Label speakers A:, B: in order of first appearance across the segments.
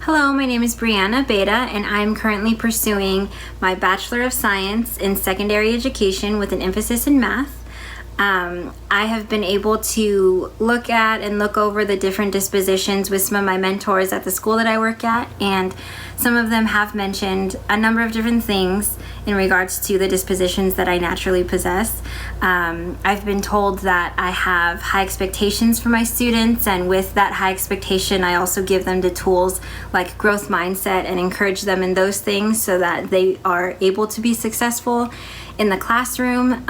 A: Hello, my name is Brianna Beta, and I'm currently pursuing my Bachelor of Science in Secondary Education with an emphasis in math. I have been able to look at and look over the different dispositions with some of my mentors at the school that I work at, and some of them have mentioned a number of different things in regards to the dispositions that I naturally possess. I've been told that I have high expectations for my students, and with that high expectation, I also give them the tools like growth mindset and encourage them in those things so that they are able to be successful in the classroom.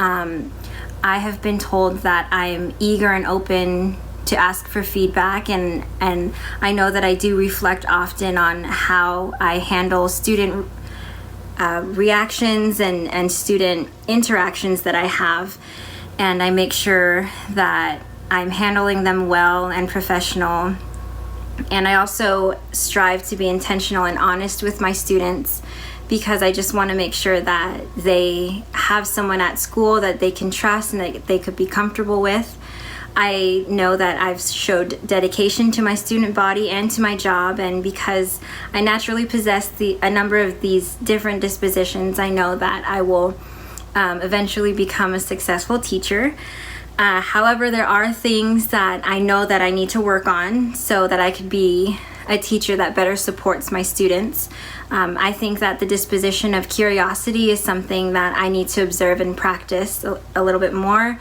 A: I have been told that I am eager and open to ask for feedback, and I know that I do reflect often on how I handle student reactions and student interactions that I have, and I make sure that I'm handling them well and professional. And I also strive to be intentional and honest with my students, because I just want to make sure that they have someone at school that they can trust and that they could be comfortable with. I know that I've showed dedication to my student body and to my job, and because I naturally possess a number of these different dispositions, I know that I will eventually become a successful teacher. However, there are things that I know that I need to work on so that I could be a teacher that better supports my students. I think that the disposition of curiosity is something that I need to observe and practice a little bit more.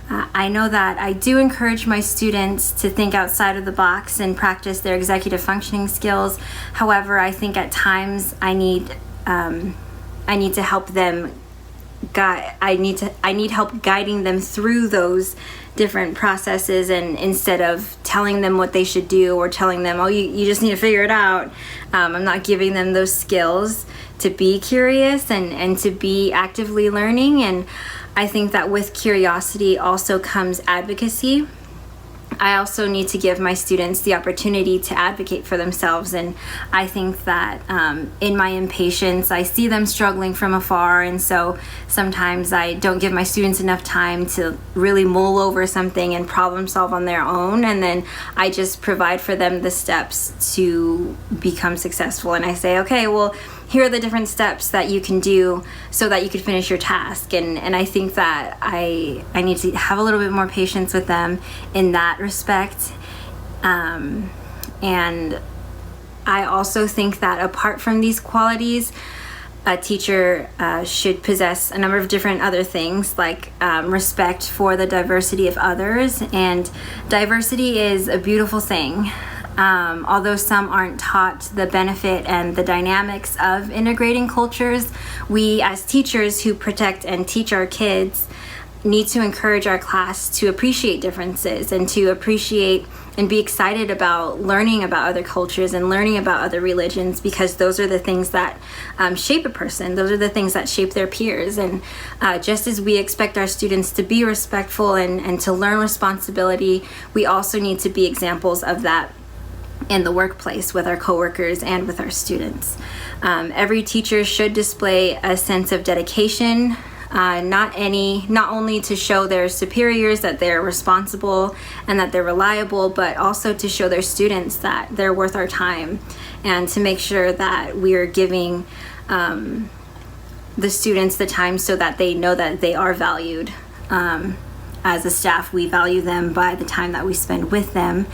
A: I know that I do encourage my students to think outside of the box and practice their executive functioning skills. However, I think at times I need to help them. I need help guiding them through those different processes, and instead of telling them what they should do or telling them, oh, you just need to figure it out, I'm not giving them those skills to be curious and to be actively learning. And I think that with curiosity also comes advocacy. I also need to give my students the opportunity to advocate for themselves, and I think that in my impatience I see them struggling from afar, and so sometimes I don't give my students enough time to really mull over something and problem solve on their own, and then I just provide for them the steps to become successful. And I say, okay, well, here are the different steps that you can do so that you can finish your task. And I think that I need to have a little bit more patience with them in that respect. And I also think that apart from these qualities, a teacher should possess a number of different other things, like respect for the diversity of others. And diversity is a beautiful thing. Although some aren't taught the benefit and the dynamics of integrating cultures, we as teachers who protect and teach our kids need to encourage our class to appreciate differences and to appreciate and be excited about learning about other cultures and learning about other religions, because those are the things that shape a person. Those are the things that shape their peers. And just as we expect our students to be respectful and to learn responsibility, we also need to be examples of that in the workplace with our coworkers and with our students. Every teacher should display a sense of dedication, not only to show their superiors that they're responsible and that they're reliable, but also to show their students that they're worth our time, and to make sure that we're giving the students the time so that they know that they are valued. As a staff, we value them by the time that we spend with them.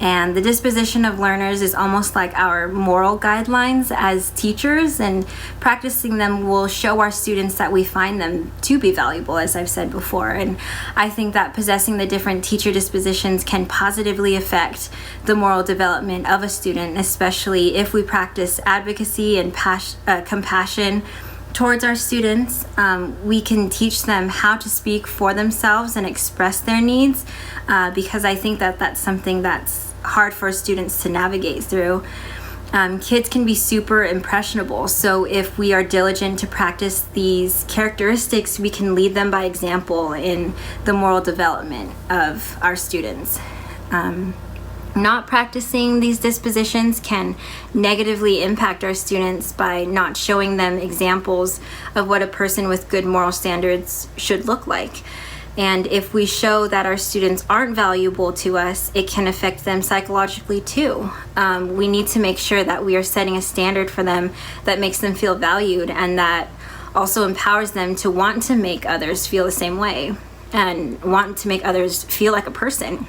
A: And the disposition of learners is almost like our moral guidelines as teachers, and practicing them will show our students that we find them to be valuable, as I've said before. And I think that possessing the different teacher dispositions can positively affect the moral development of a student, especially if we practice advocacy and compassion towards our students. We can teach them how to speak for themselves and express their needs, because I think that that's something that's hard for students to navigate through. Kids can be super impressionable, so if we are diligent to practice these characteristics, we can lead them by example in the moral development of our students. Not practicing these dispositions can negatively impact our students by not showing them examples of what a person with good moral standards should look like. And if we show that our students aren't valuable to us, it can affect them psychologically too. We need to make sure that we are setting a standard for them that makes them feel valued, and that also empowers them to want to make others feel the same way and want to make others feel like a person.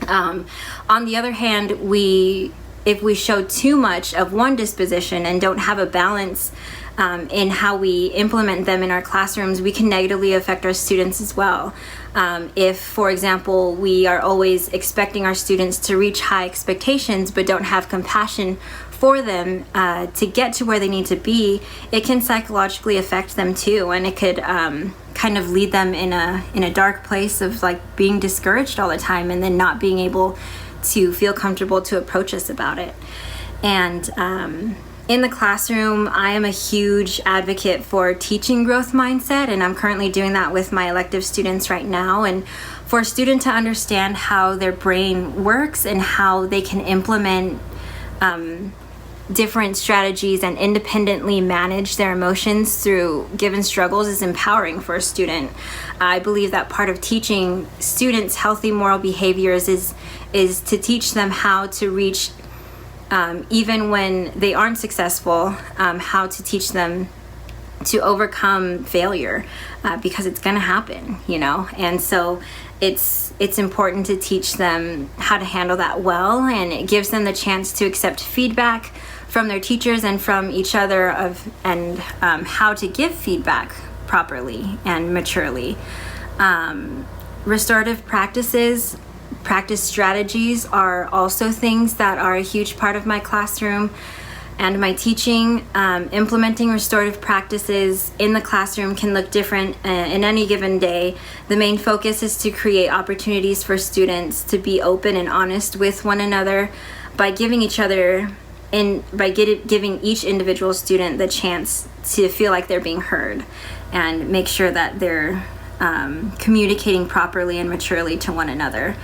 A: On the other hand, if we show too much of one disposition and don't have a balance in how we implement them in our classrooms, we can negatively affect our students as well. If, for example, we are always expecting our students to reach high expectations but don't have compassion for them to get to where they need to be, it can psychologically affect them too, and it could kind of lead them in a dark place of like being discouraged all the time and then not being able to feel comfortable to approach us about it. And in the classroom, I am a huge advocate for teaching growth mindset, and I'm currently doing that with my elective students right now. And for a student to understand how their brain works and how they can implement different strategies and independently manage their emotions through given struggles is empowering for a student. I believe that part of teaching students healthy moral behaviors is to teach them how to reach, even when they aren't successful, how to teach them to overcome failure, because it's going to happen, and so it's important to teach them how to handle that well, and it gives them the chance to accept feedback from their teachers and from each other and how to give feedback properly and maturely. Restorative practice strategies are also things that are a huge part of my classroom and my teaching. Implementing restorative practices in the classroom can look different in any given day. The main focus is to create opportunities for students to be open and honest with one another by giving each individual student the chance to feel like they're being heard, and make sure that they're communicating properly and maturely to one another.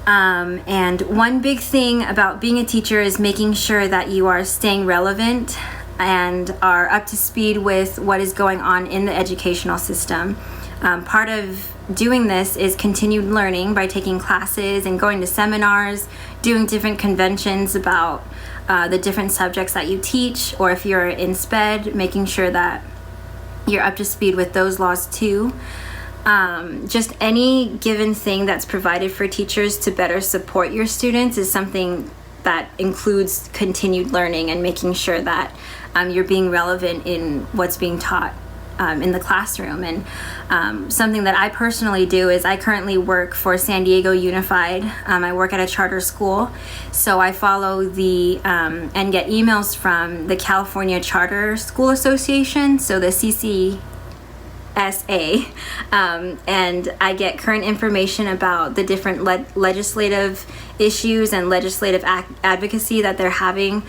A: And one big thing about being a teacher is making sure that you are staying relevant and are up to speed with what is going on in the educational system. Part of doing this is continued learning by taking classes and going to seminars, doing different conventions about the different subjects that you teach, or if you're in SPED, making sure that you're up to speed with those laws too. Just any given thing that's provided for teachers to better support your students is something that includes continued learning and making sure that you're being relevant in what's being taught in the classroom. And something that I personally do is I currently work for San Diego Unified. I work at a charter school, so I follow and get emails from the California Charter School Association, so the CCSA, and I get current information about the different legislative issues and legislative advocacy that they're having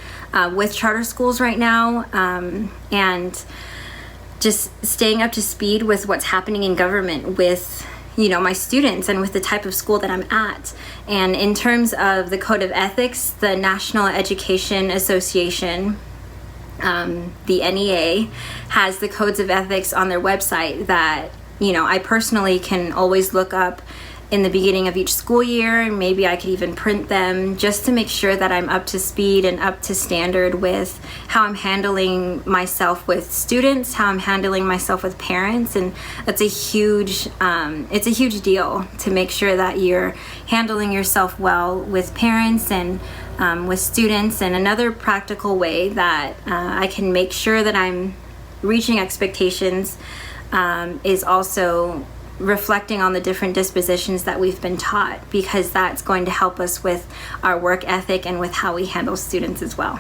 A: with charter schools right now, and just staying up to speed with what's happening in government with my students and with the type of school that I'm at. And in terms of the Code of Ethics, the National Education Association, the NEA, has the codes of ethics on their website that I personally can always look up in the beginning of each school year, and maybe I could even print them just to make sure that I'm up to speed and up to standard with how I'm handling myself with students, how I'm handling myself with parents. And that's it's a huge deal to make sure that you're handling yourself well with parents and with students. And another practical way that I can make sure that I'm reaching expectations is also reflecting on the different dispositions that we've been taught, because that's going to help us with our work ethic and with how we handle students as well.